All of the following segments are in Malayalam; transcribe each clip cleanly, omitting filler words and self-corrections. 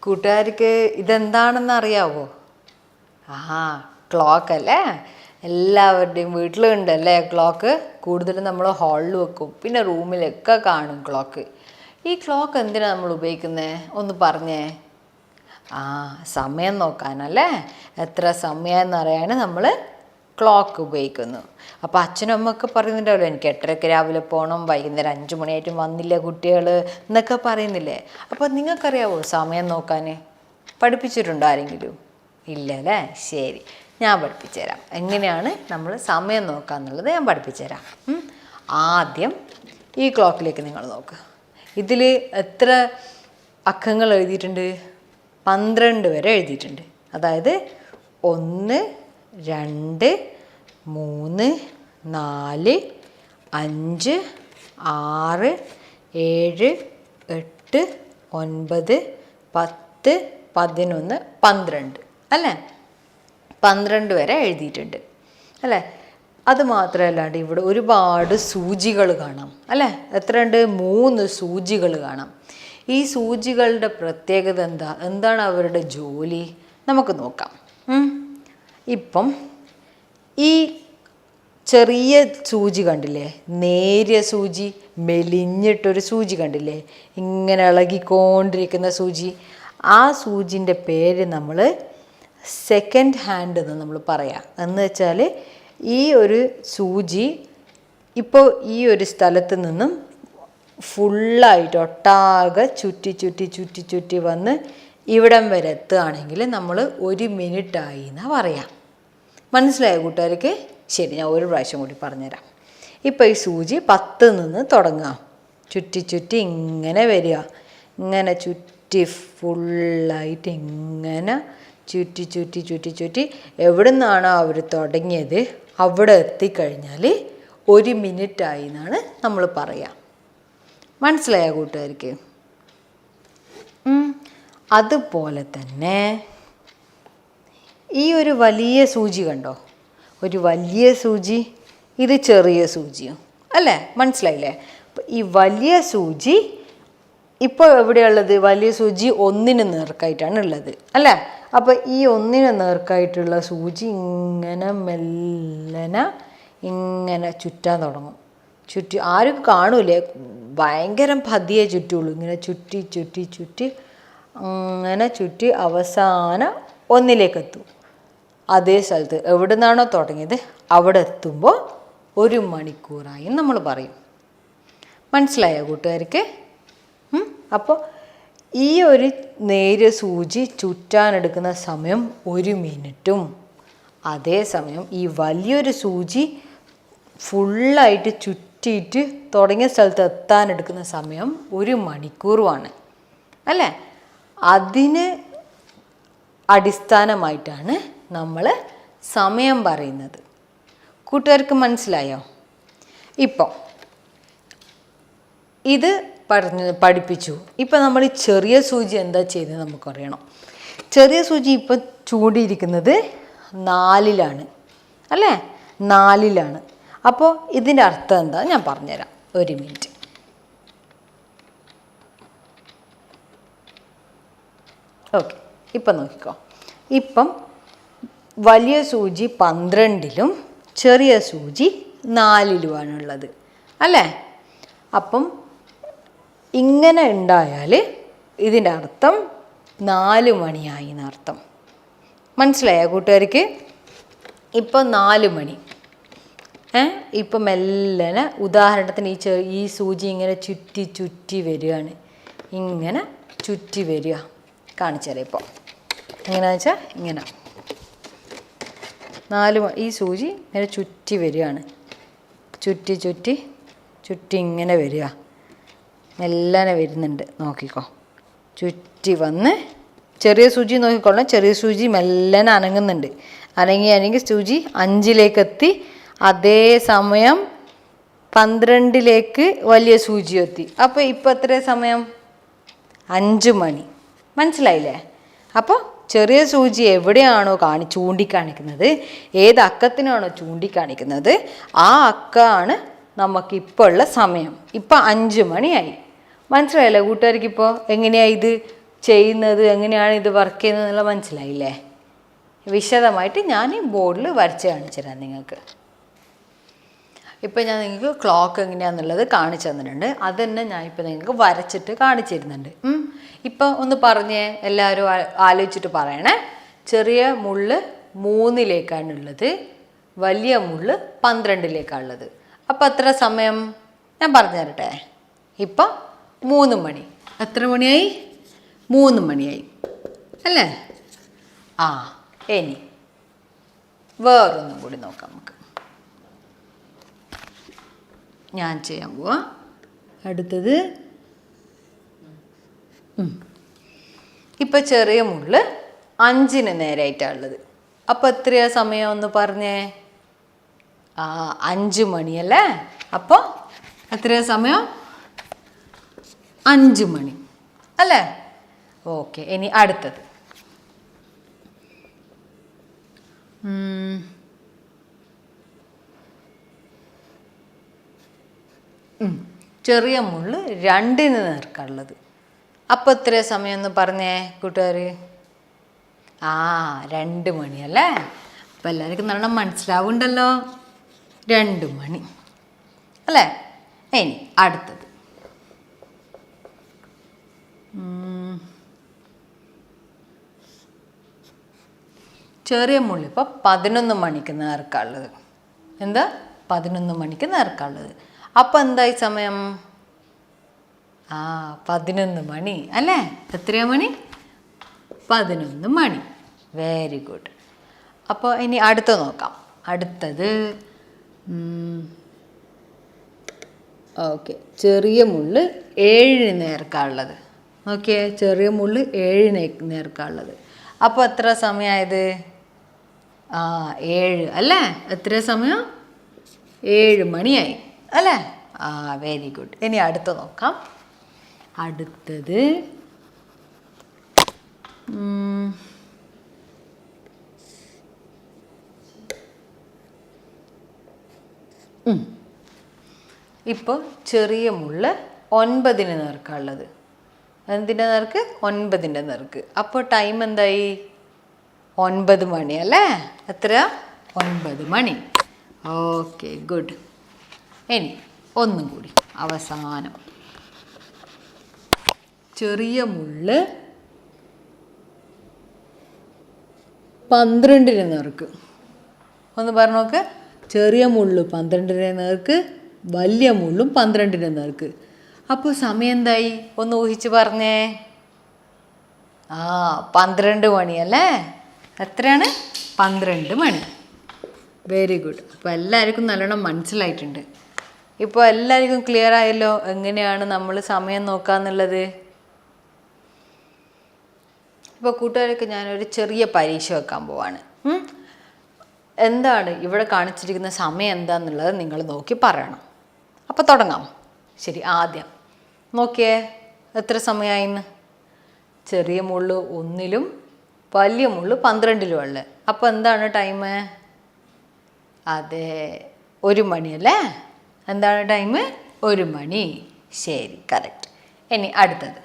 കൂട്ടുകാർക്ക് ഇതെന്താണെന്ന് അറിയാവോ? ക്ലോക്ക് അല്ലേ? എല്ലാവരുടെയും വീട്ടിലുണ്ടല്ലേ ക്ലോക്ക്. കൂടുതലും നമ്മൾ ഹാളിൽ വെക്കും, പിന്നെ റൂമിലൊക്കെ കാണും ക്ലോക്ക്. ഈ ക്ലോക്ക് എന്തിനാണ് നമ്മൾ ഉപയോഗിക്കുന്നത്? ഒന്ന് പറഞ്ഞേ. സമയം നോക്കാനല്ലേ? എത്ര സമയം എന്നറിയാൻ നമ്മൾ ക്ലോക്ക് ഉപയോഗിക്കുന്നു. അപ്പോൾ അച്ഛനും അമ്മയൊക്കെ പറയുന്നുണ്ടാവല്ലോ, എനിക്ക് 8:30 രാവിലെ പോകണം, വൈകുന്നേരം 5 മണിയായിട്ടും വന്നില്ല കുട്ടികൾ എന്നൊക്കെ പറയുന്നില്ലേ. അപ്പോൾ നിങ്ങൾക്കറിയാവോ സമയം നോക്കാൻ? പഠിപ്പിച്ചിട്ടുണ്ടോ ആരെങ്കിലും? ഇല്ല അല്ലേ? ശരി, ഞാൻ പഠിപ്പിച്ചു തരാം. എങ്ങനെയാണ് നമ്മൾ സമയം നോക്കുക എന്നുള്ളത് ഞാൻ പഠിപ്പിച്ചു തരാം. ആദ്യം ഈ ക്ലോക്കിലേക്ക് നിങ്ങൾ നോക്കുക. ഇതിൽ എത്ര അക്കങ്ങൾ എഴുതിയിട്ടുണ്ട്? 12 വരെ എഴുതിയിട്ടുണ്ട്. അതായത് 1 2 3 4 5 6 7 8 9 10 11 12 അല്ലേ? 12 വരെ എഴുതിയിട്ടുണ്ട് അല്ലേ? അത് മാത്രമല്ലാണ്ട് ഇവിടെ ഒരുപാട് സൂചികൾ കാണാം അല്ലേ? എത്രയുണ്ട്? 3 സൂചികൾ കാണാം. ഈ സൂചികളുടെ പ്രത്യേകത എന്താണ് അവരുടെ ജോലി? നമുക്ക് നോക്കാം. ഇപ്പം ഈ ചെറിയ സൂചി കണ്ടില്ലേ? നേരിയ സൂചി, മെലിഞ്ഞിട്ടൊരു സൂചി കണ്ടില്ലേ? ഇങ്ങനെ ഇളകിക്കൊണ്ടിരിക്കുന്ന സൂചി. ആ സൂചിൻ്റെ പേര് നമ്മൾ സെക്കൻഡ് ഹാൻഡ് എന്ന് നമ്മൾ പറയാം. എന്ന് വെച്ചാൽ ഈ ഒരു സൂചി ഇപ്പോൾ ഈ ഒരു സ്ഥലത്ത് നിന്നും ഫുള്ളായിട്ട് ഒട്ടാകെ ചുറ്റി ചുറ്റി ചുറ്റി ചുറ്റി വന്ന് ഇവിടം വരെ എത്തുകയാണെങ്കിൽ നമ്മൾ 1 മിനിറ്റായി എന്നാണ് പറയാം. മനസ്സിലായോ കൂട്ടുകാർക്ക്? ശരി, ഞാൻ ഒരു പ്രാവശ്യം കൂടി പറഞ്ഞുതരാം. ഇപ്പോൾ ഈ സൂചി 10 നിന്ന് തുടങ്ങുക, ചുറ്റി ചുറ്റി ഇങ്ങനെ വരിക, ഇങ്ങനെ ചുറ്റി ഫുള്ളായിട്ട് ഇങ്ങനെ ചുറ്റി ചുറ്റി ചുറ്റി ചുറ്റി എവിടെ നിന്നാണോ അവർ തുടങ്ങിയത് അവിടെ എത്തിക്കഴിഞ്ഞാൽ 1 മിനിറ്റായി എന്നാണ് നമ്മൾ പറയുക. മനസ്സിലായോ കൂട്ടുകാർക്ക്? അതുപോലെ തന്നെ ഈ ഒരു വലിയ സൂചി കണ്ടോ? ഒരു വലിയ സൂചി, ഇത് ചെറിയ സൂചിയും അല്ലേ? മനസ്സിലായില്ലേ? അപ്പം ഈ വലിയ സൂചി ഇപ്പോൾ എവിടെയുള്ളത്? വലിയ സൂചി 1 നേർക്കായിട്ടാണ് ഉള്ളത് അല്ലേ? അപ്പോൾ ഈ 1 നേർക്കായിട്ടുള്ള സൂചി ഇങ്ങനെ മെല്ലനെ ഇങ്ങനെ ചുറ്റാൻ തുടങ്ങും. ചുറ്റി ആരും കാണൂലേ, ഭയങ്കര പതിയെ ചുറ്റുള്ളൂ. ഇങ്ങനെ ചുറ്റി ചുറ്റി ചുറ്റി അങ്ങനെ ചുറ്റി അവസാനം 1ലേക്ക് എത്തും. അതേ സ്ഥലത്ത് എവിടെ നിന്നാണോ തുടങ്ങിയത് അവിടെ എത്തുമ്പോൾ 1 മണിക്കൂറായി നമ്മൾ പറയും. മനസ്സിലായോ കൂട്ടുകാർക്ക്? അപ്പോൾ ഈ ഒരു നേരിയ സൂചി ചുറ്റാനെടുക്കുന്ന സമയം 1 മിനിറ്റും, അതേസമയം ഈ വലിയൊരു സൂചി ഫുള്ളായിട്ട് ചുറ്റിയിട്ട് തുടങ്ങിയ സ്ഥലത്ത് എത്താനെടുക്കുന്ന സമയം 1 മണിക്കൂറുമാണ് അല്ലേ? അതിന് അടിസ്ഥാനമായിട്ടാണ് നമ്മൾ സമയം പറയുന്നത്. കൂട്ടുകാർക്ക് മനസ്സിലായോ? ഇപ്പോൾ ഇത് പഠിപ്പിച്ചു. ഇപ്പം നമ്മൾ ഈ ചെറിയ സൂചി എന്താ ചെയ്തത് നമുക്കറിയണം. ചെറിയ സൂചി ഇപ്പം ചൂണ്ടിയിരിക്കുന്നത് 4ലാണ് അല്ലേ? 4ലാണ്. അപ്പോൾ ഇതിൻ്റെ അർത്ഥം എന്താ ഞാൻ പറഞ്ഞുതരാം. 1 മിനിറ്റ്. ഓക്കെ, ഇപ്പം നോക്കിക്കോ. ഇപ്പം വലിയ സൂചി 12ലും ചെറിയ സൂചി 4ലുമാണുള്ളത് അല്ലേ? അപ്പം ഇങ്ങനെ ഉണ്ടായാൽ ഇതിൻ്റെ അർത്ഥം 4 മണിയായി എന്നർത്ഥം. മനസ്സിലായോ കൂട്ടുകാർക്ക്? ഇപ്പം 4 മണി. ഇപ്പം മെല്ലനെ ഉദാഹരണത്തിന് ഈ സൂചി ഇങ്ങനെ ചുറ്റി ചുറ്റി വരികയാണ്. ഇങ്ങനെ ചുറ്റി വരിക. കാണിച്ചാലേ ഇപ്പോൾ എങ്ങനെയാണെന്ന് വെച്ചാൽ ഇങ്ങനെ 4 ഈ സൂചി ഇങ്ങനെ ചുറ്റി വരികയാണ്. ചുറ്റി ചുറ്റി ചുറ്റി ഇങ്ങനെ വരിക, മെല്ലനെ വരുന്നുണ്ട്. നോക്കിക്കോ, ചുറ്റി വന്ന് ചെറിയ സൂചി നോക്കിക്കൊള്ളണം. ചെറിയ സൂചി മെല്ലനെ അനങ്ങുന്നുണ്ട്. അനങ്ങി സൂചി 5ലേക്ക് എത്തി. അതേ സമയം 12ലേക്ക് വലിയ സൂചി എത്തി. അപ്പോൾ ഇപ്പോൾ എത്ര സമയം? 5 മണി. മനസ്സിലായില്ലേ? അപ്പോൾ ചെറിയ സൂചി എവിടെയാണോ ചൂണ്ടിക്കാണിക്കുന്നത്, ഏത് അക്കത്തിനാണോ ചൂണ്ടിക്കാണിക്കുന്നത്, ആ അക്കമാണ് നമുക്കിപ്പോൾ ഉള്ള സമയം. ഇപ്പം 5 മണിയായി. മനസ്സിലായല്ലോ കൂട്ടുകാർക്ക്? ഇപ്പോൾ എങ്ങനെയാണ് ഇത് ചെയ്യുന്നത്, എങ്ങനെയാണ് ഇത് വർക്ക് ചെയ്യുന്നത് എന്നുള്ള മനസ്സിലായില്ലേ? വിശദമായിട്ട് ഞാൻ ഈ ബോർഡിൽ വരച്ച് കാണിച്ചു തരാം നിങ്ങൾക്ക്. ഇപ്പം ഞാൻ നിങ്ങൾക്ക് ക്ലോക്ക് എങ്ങനെയാണെന്നുള്ളത് കാണിച്ചു തന്നിട്ടുണ്ട്. അത് തന്നെ ഞാൻ ഇപ്പം നിങ്ങൾക്ക് വരച്ചിട്ട് കാണിച്ചു തരുന്നുണ്ട്. ഇപ്പം ഒന്ന് പറഞ്ഞേ, എല്ലാവരും ആലോചിച്ചിട്ട് പറയണേ. ചെറിയ മുള്ള് 3-ലേക്കാണുള്ളത്, വലിയ മുള്ള് 12-ലേക്കാണുള്ളത്. അപ്പം എത്ര സമയം ഞാൻ പറഞ്ഞു തരട്ടെ. ഇപ്പം 3 മണി. എത്ര മണിയായി? 3 മണിയായി അല്ലേ? ഇനി വേറൊന്നും കൂടി നോക്കാം നമുക്ക്. ഞാൻ ചെയ്യാൻ പോവാ. അടുത്തത് ഇപ്പം ചെറിയ മുള്ള് 5-ന് നേരായിട്ടാണുള്ളത്. അപ്പം എത്രയാ സമയം ഒന്ന് പറഞ്ഞേ? 5 മണിയല്ലേ? അപ്പോൾ എത്രയാ സമയം? 5 മണി അല്ലേ? ഓക്കെ. ഇനി അടുത്തത് ചെറിയ മുള്ള് 2-ന് നേർക്കാണുള്ളത്. അപ്പോൾ എത്ര സമയം എന്ന് പറഞ്ഞേ കൂട്ടുകാർ? 2 മണിയല്ലേ? അപ്പം എല്ലാവർക്കും നല്ലോണം മനസ്സിലാവുണ്ടല്ലോ. 2 മണി അല്ലേ? ഇനി അടുത്തത് ചെറിയ മുള്ളി ഇപ്പോൾ 11 മണിക്ക് നേർക്കാണുള്ളത്. എന്താ? 11 മണിക്ക് നേർക്കാണുള്ളത്. അപ്പം എന്തായി സമയം? 11 മണി അല്ലേ? എത്രയാ മണി? 11 മണി. Very good. അപ്പോൾ ഇനി അടുത്ത നോക്കാം. അടുത്തത് ചെറിയ മുള്ള് 7-ന് നേർക്കാണുള്ളത്. നോക്കിയേ, ചെറിയ മുള്ള് 7-ന് നേർക്കാണുള്ളത്. അപ്പോൾ എത്ര സമയമായത്? 7 അല്ലേ? എത്ര സമയം? 7 മണിയായി അല്ലേ? Very good. ഇനി അടുത്ത നോക്കാം. അടുത്തത് ഇപ്പോൾ ചെറിയ മുള്ള് 9-ന് നേർക്കാണുള്ളത്. എന്തിൻ്റെ നേർക്ക്? 9-ൻ്റെ നേർക്ക്. അപ്പോൾ ടൈം എന്തായി? 9 മണി അല്ലേ? എത്ര? 9 മണി. Okay, good. ഇനി ഒന്നും കൂടി അവസാനം. ചെറിയ മുള്ള് 12-ന് നേർക്ക്. ഒന്ന് പറഞ്ഞു നോക്ക്. ചെറിയ മുള്ള് 12-ന് നേർക്ക്, വലിയ മുള്ളും 12-ന് നേർക്ക്. അപ്പോൾ സമയം എന്തായി? ഒന്ന് ഊഹിച്ച് പറഞ്ഞേ. 12 മണിയല്ലേ? എത്രയാണ്? 12 മണി. Very good. അപ്പോൾ എല്ലാവർക്കും നല്ലോണം മനസ്സിലായിട്ടുണ്ട്. ഇപ്പോൾ എല്ലാവർക്കും ക്ലിയർ ആയല്ലോ എങ്ങനെയാണ് നമ്മൾ സമയം നോക്കാന്നുള്ളത്. ഇപ്പോൾ കൂട്ടുകാരൊക്കെ ഞാനൊരു ചെറിയ പരീക്ഷ വെക്കാൻ പോവാണ്. എന്താണ് ഇവിടെ കാണിച്ചിരിക്കുന്ന സമയം എന്താണെന്നുള്ളത് നിങ്ങൾ നോക്കി പറയണം. അപ്പോൾ തുടങ്ങാം. ശരി, ആദ്യം നോക്കിയേ, എത്ര സമയമായിന്ന്? ചെറിയ മുള്ള് 1-ലും വലിയ മുള്ള് 12-ലും ഉള്ളത്. അപ്പോൾ എന്താണ് ടൈം? അതെ, 1 മണിയല്ലേ? എന്താണ് ടൈം? 1 മണി. ശരി, കറക്റ്റ്. ഇനി അടുത്തത്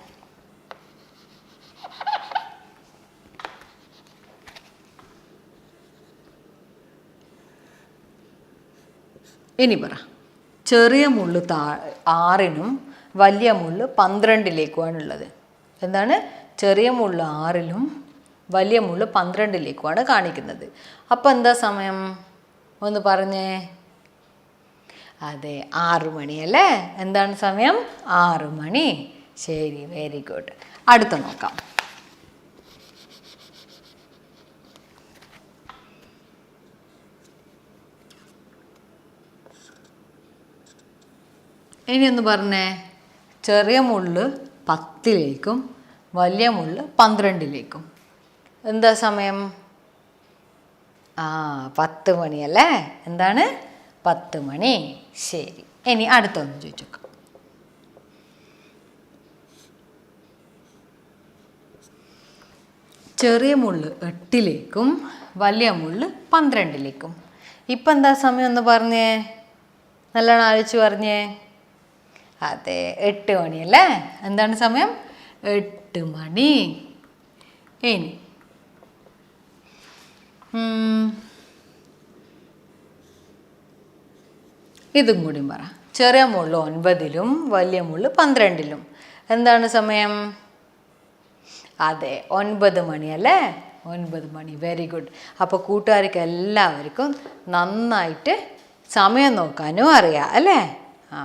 ഇനി പറ. ചെറിയ മുള്ള് 6-നും വലിയ മുള്ള് 12-ലേക്കുമാണുള്ളത്. എന്താണ്? ചെറിയ മുള്ള് 6-ലും വലിയ മുള്ള് 12-ലേക്കുമാണ് കാണിക്കുന്നത്. അപ്പോൾ എന്താ സമയം? ഒന്ന് പറഞ്ഞേ. അതെ, 6 മണിയല്ലേ? എന്താണ് സമയം? 6 മണി. ശരി, വെരി ഗുഡ്. അടുത്ത നോക്കാം. ഇനി ഒന്ന് പറഞ്ഞേ. ചെറിയ മുള്ള് 10-ലേക്കും വലിയ മുള്ള് 12-ലേക്കും. എന്താ സമയം? 10 മണിയല്ലേ? എന്താണ്? 10 മണി. ശരി. ഇനി അടുത്തൊന്ന് ചോദിച്ചു നോക്കാം. ചെറിയ മുള്ള് 8-ലേക്കും വലിയ മുള്ള് 12-ലേക്കും. ഇപ്പം എന്താ സമയം ഒന്ന് പറഞ്ഞേ. നല്ലോണം ആലോചിച്ച് പറഞ്ഞേ. അതെ, 8 മണിയല്ലേ? എന്താണ് സമയം? 8 മണി. ഇനി ഇതും കൂടി പറ. ചെറിയ മുള്ളു 9-ലും വലിയ മുള്ളു 12-ലും. എന്താണ് സമയം? അതെ, 9 മണി അല്ലേ? 9 മണി. Very good. അപ്പോൾ കൂട്ടുകാർക്ക് എല്ലാവർക്കും നന്നായിട്ട് സമയം നോക്കാനും അറിയാം അല്ലേ? ആ.